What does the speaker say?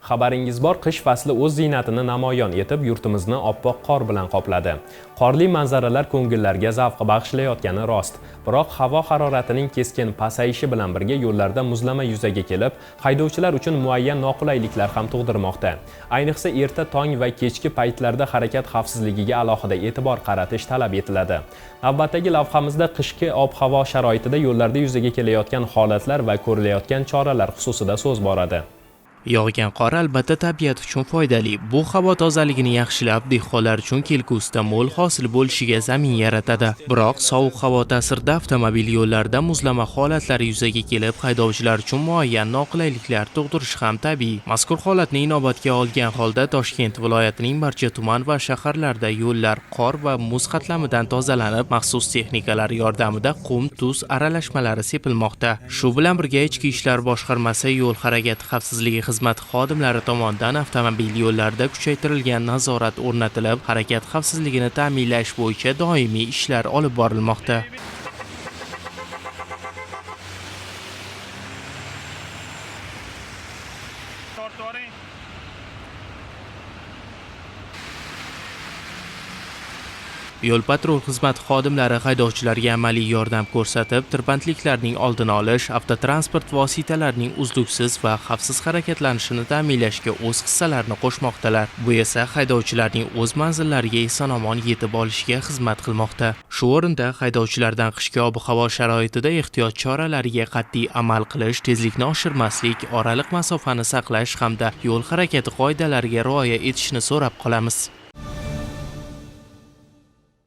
Xabaringiz bor, qish fasli o'z ziynatini namoyon etib, yurtimizni oppoq qor bilan qopladi. Qorli manzaralar ko'ngillarga zavq bag'ishlayotgani rost. Biroq havo haroratining keskin pasayishi bilan birga yo'llarda muzlama yuzaga kelib, haydovchilar uchun muayyan noqulayliklar ham tug'dirmoqda. Ayniqsa erta tong va kechki paytlarda harakat xavfsizligiga alohida e'tibor qaratish talab etiladi. Navbatdagi lavhamizda qishki ob-havo sharoitida yo'llarda yuzaga kelayotgan holatlar va ko'rilayotgan choralar xususida so'z boradi. Yog'gan qor albatta tabiat uchun foydali. Bu havo tozaligini yaxshilab, dehqonlar uchun kelgusida mo'l hosil bo'lishiga zamin yaratadi. Biroq sovuq havo ta'sirida avtomobil yo'llarida muzlama holatlari yuzaga kelib, haydovchilar uchun muayyan noqulayliklar tug'dirishi ham tabiiy. Mazkur holatni inobatga olgan holda Toshkent viloyatining barcha tuman va shaharlarida yo'llar qor va muz qatlamidan tozalanib, maxsus texnikalar yordamida qum, tuz aralashmalari sepilmoqda. Shu bilan birga Ichki ishlar boshqarmasi yo'l harakati xavfsizligi xizmati xodimlari tomonidan avtomobil yo'llarida kuchaytirilgan nazorat o'rnatilib, harakat xavfsizligini ta'minlash bo'yicha doimiy ishlar olib borilmoqda. Yo'l-patrul xizmati xodimlari haydovchilarga amaliy yordam ko'rsatib, tirbandliklarning oldini olish, avtotransport vositalarining uzluksiz va xavfsiz harakatlanishini ta'minlashga o'z hissalarini qo'shmoqdalar. Bu esa haydovchilarning o'z manzillariga eson-omon yetib olishiga xizmat qilmoqda. Shu o'rinda haydovchilardan qishki ob-havo sharoitida ehtiyot choralariga qat'iy amal qilish, tezlikni oshirmaslik, oraliq masofani saqlash hamda yo'l harakati qoidalariga rioya etishni so'rab qolamiz.